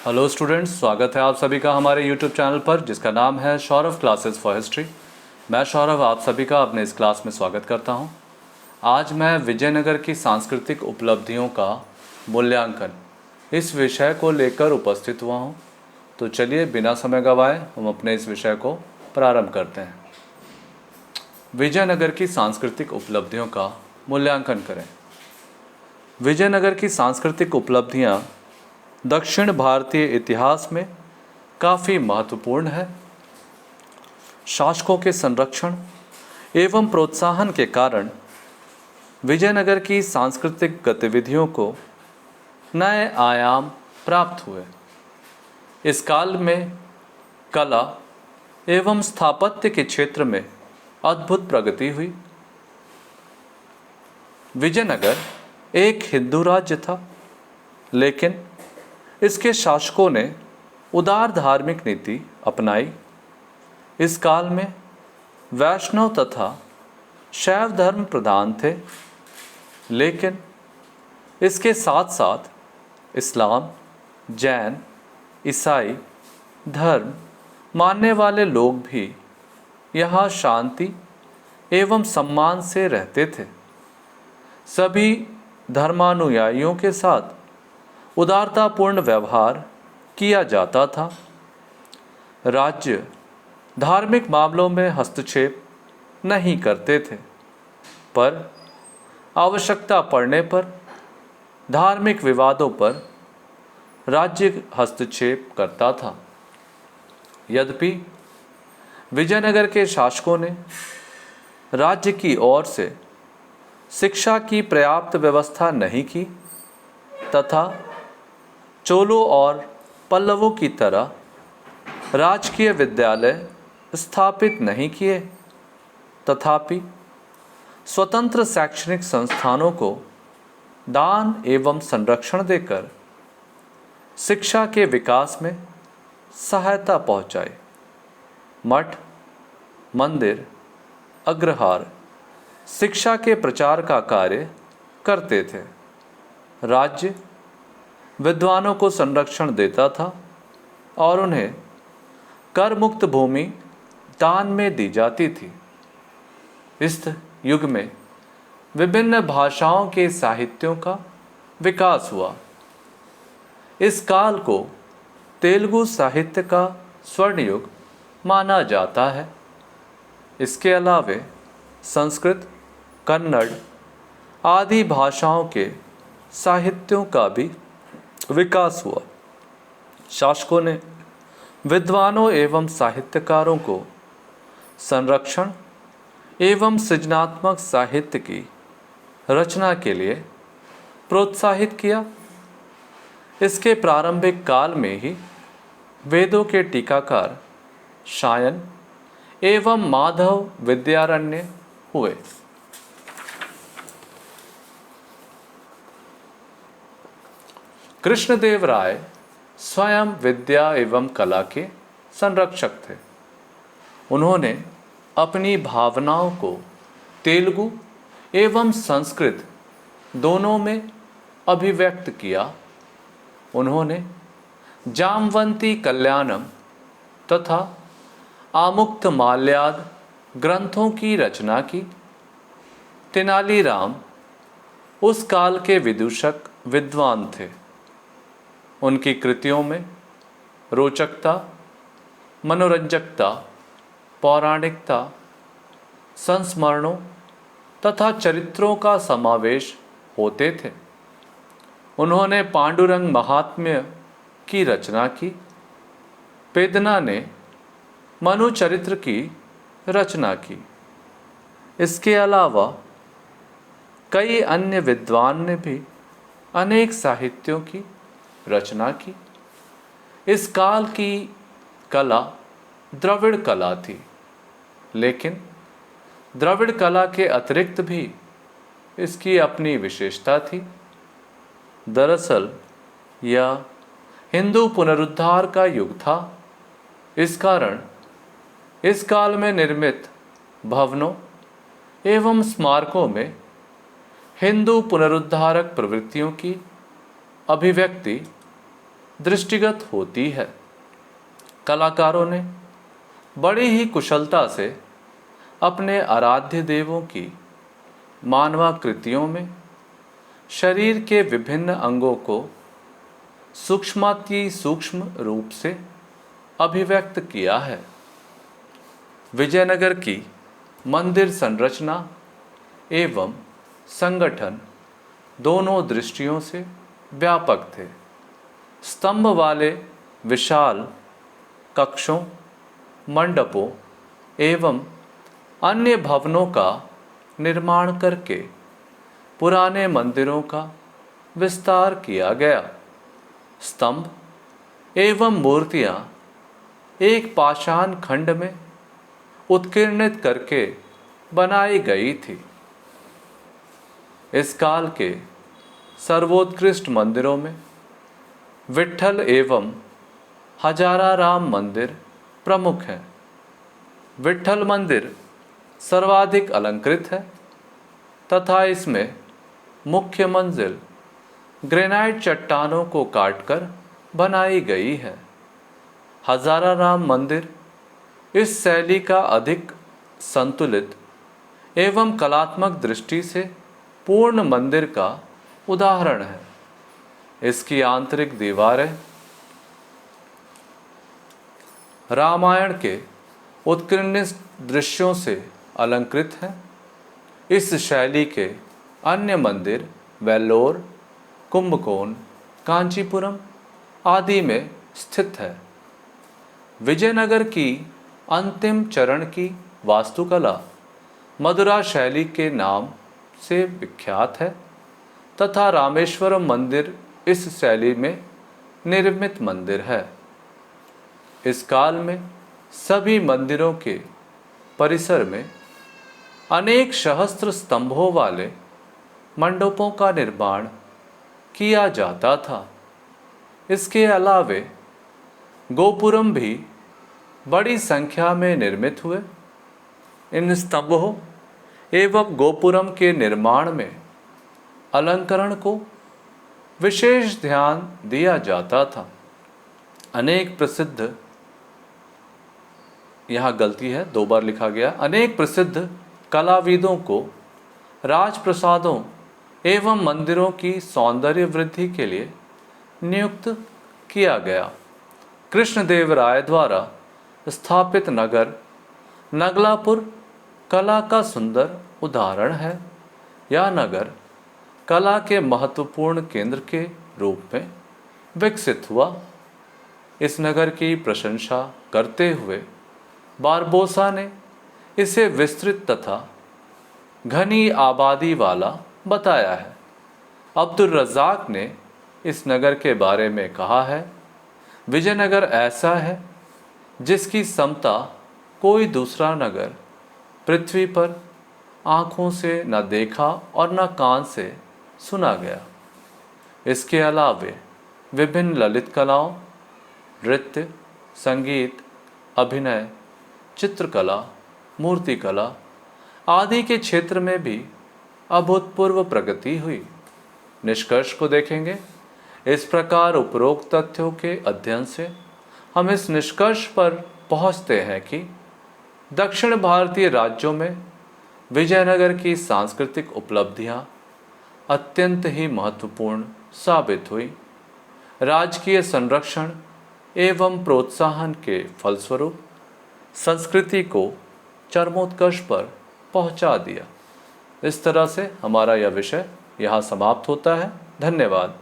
Hello students, स्वागत है आप सभी का हमारे यूट्यूब चैनल पर जिसका नाम है सौरभ क्लासेस फॉर हिस्ट्री। मैं सौरभ आप सभी का अपने इस क्लास में स्वागत करता हूं। आज मैं विजयनगर की सांस्कृतिक उपलब्धियों का मूल्यांकन इस विषय को लेकर उपस्थित हुआ हूं। तो चलिए बिना समय गंवाए हम अपने इस विषय को प्रारंभ करते हैं। विजयनगर की सांस्कृतिक उपलब्धियों का मूल्यांकन करें। विजयनगर की सांस्कृतिक उपलब्धियाँ दक्षिण भारतीय इतिहास में काफ़ी महत्वपूर्ण है। शासकों के संरक्षण एवं प्रोत्साहन के कारण विजयनगर की सांस्कृतिक गतिविधियों को नए आयाम प्राप्त हुए। इस काल में कला एवं स्थापत्य के क्षेत्र में अद्भुत प्रगति हुई। विजयनगर एक हिंदू राज्य था, लेकिन इसके शासकों ने उदार धार्मिक नीति अपनाई। इस काल में वैष्णव तथा शैव धर्म प्रधान थे, लेकिन इसके साथ साथ इस्लाम, जैन, ईसाई धर्म मानने वाले लोग भी यहाँ शांति एवं सम्मान से रहते थे। सभी धर्मानुयायियों के साथ उदारतापूर्ण व्यवहार किया जाता था। राज्य धार्मिक मामलों में हस्तक्षेप नहीं करते थे, पर आवश्यकता पड़ने पर धार्मिक विवादों पर राज्य हस्तक्षेप करता था। यद्यपि विजयनगर के शासकों ने राज्य की ओर से शिक्षा की पर्याप्त व्यवस्था नहीं की तथा चोलों और पल्लवों की तरह राजकीय विद्यालय स्थापित नहीं किए, तथापि स्वतंत्र शैक्षणिक संस्थानों को दान एवं संरक्षण देकर शिक्षा के विकास में सहायता पहुंचाई। मठ, मंदिर, अग्रहार शिक्षा के प्रचार का कार्य करते थे। राज्य विद्वानों को संरक्षण देता था और उन्हें कर मुक्त भूमि दान में दी जाती थी। इस युग में विभिन्न भाषाओं के साहित्यों का विकास हुआ। इस काल को तेलुगु साहित्य का स्वर्ण युग माना जाता है। इसके अलावे संस्कृत, कन्नड़ आदि भाषाओं के साहित्यों का भी विकास हुआ। शासकों ने विद्वानों एवं साहित्यकारों को संरक्षण एवं सृजनात्मक साहित्य की रचना के लिए प्रोत्साहित किया। इसके प्रारंभिक काल में ही वेदों के टीकाकार शायन एवं माधव विद्यारण्य हुए। कृष्णदेव राय स्वयं विद्या एवं कला के संरक्षक थे। उन्होंने अपनी भावनाओं को तेलुगु एवं संस्कृत दोनों में अभिव्यक्त किया। उन्होंने जामवंती कल्याणम तथा आमुक्त माल्याद ग्रंथों की रचना की। तेनालीराम उस काल के विदूषक विद्वान थे। उनकी कृतियों में रोचकता, मनोरंजकता, पौराणिकता, संस्मरणों तथा चरित्रों का समावेश होते थे। उन्होंने पांडुरंग महात्म्य की रचना की। पेदना ने मनु चरित्र की रचना की। इसके अलावा कई अन्य विद्वान ने भी अनेक साहित्यों की रचना की। इस काल की कला द्रविड़ कला थी, लेकिन द्रविड़ कला के अतिरिक्त भी इसकी अपनी विशेषता थी। दरअसल यह हिंदू पुनरुद्धार का युग था। इस कारण इस काल में निर्मित भवनों एवं स्मारकों में हिंदू पुनरुद्धारक प्रवृत्तियों की अभिव्यक्ति दृष्टिगत होती है। कलाकारों ने बड़ी ही कुशलता से अपने आराध्य देवों की मानवाकृतियों में शरीर के विभिन्न अंगों को सूक्ष्माति सूक्ष्म रूप से अभिव्यक्त किया है। विजयनगर की मंदिर संरचना एवं संगठन दोनों दृष्टियों से व्यापक थे। स्तंभ वाले विशाल कक्षों, मंडपों एवं अन्य भवनों का निर्माण करके पुराने मंदिरों का विस्तार किया गया। स्तंभ एवं मूर्तियां एक पाषाण खंड में उत्कीर्णित करके बनाई गई थी। इस काल के सर्वोत्कृष्ट मंदिरों में विट्ठल एवं हजाराराम मंदिर प्रमुख हैं। विट्ठल मंदिर सर्वाधिक अलंकृत है तथा इसमें मुख्य मंजिल ग्रेनाइट चट्टानों को काटकर बनाई गई है। हजाराराम मंदिर इस शैली का अधिक संतुलित एवं कलात्मक दृष्टि से पूर्ण मंदिर का उदाहरण है। इसकी आंतरिक दीवारें रामायण के उत्कीर्णित दृश्यों से अलंकृत हैं। इस शैली के अन्य मंदिर वेल्लोर, कुंभकोण, कांचीपुरम आदि में स्थित है। विजयनगर की अंतिम चरण की वास्तुकला मदुरा शैली के नाम से विख्यात है तथा रामेश्वरम मंदिर इस शैली में निर्मित मंदिर है। इस काल में सभी मंदिरों के परिसर में अनेक सहस्त्र स्तंभों वाले मंडपों का निर्माण किया जाता था। इसके अलावे गोपुरम भी बड़ी संख्या में निर्मित हुए। इन स्तंभों एवं गोपुरम के निर्माण में अलंकरण को विशेष ध्यान दिया जाता था। अनेक प्रसिद्ध, यहाँ गलती है, 2 बार लिखा गया, अनेक प्रसिद्ध कलाविदों को राजप्रसादों एवं मंदिरों की सौंदर्य वृद्धि के लिए नियुक्त किया गया। कृष्णदेवराय द्वारा स्थापित नगर नगलापुर कला का सुंदर उदाहरण है। यह नगर कला के महत्वपूर्ण केंद्र के रूप में विकसित हुआ। इस नगर की प्रशंसा करते हुए बारबोसा ने इसे विस्तृत तथा घनी आबादी वाला बताया है। अब्दुल रज़ाक ने इस नगर के बारे में कहा है, विजयनगर ऐसा है जिसकी समता कोई दूसरा नगर पृथ्वी पर आँखों से न देखा और न कान से सुना गया। इसके अलावे विभिन्न ललित कलाओं, नृत्य, संगीत, अभिनय, चित्रकला, मूर्तिकला आदि के क्षेत्र में भी अभूतपूर्व प्रगति हुई। निष्कर्ष को देखेंगे। इस प्रकार उपरोक्त तथ्यों के अध्ययन से हम इस निष्कर्ष पर पहुंचते हैं कि दक्षिण भारतीय राज्यों में विजयनगर की सांस्कृतिक उपलब्धियां अत्यंत ही महत्वपूर्ण साबित हुई। राजकीय संरक्षण एवं प्रोत्साहन के फलस्वरूप संस्कृति को चरमोत्कर्ष पर पहुंचा दिया। इस तरह से हमारा यह विषय यहाँ समाप्त होता है। धन्यवाद।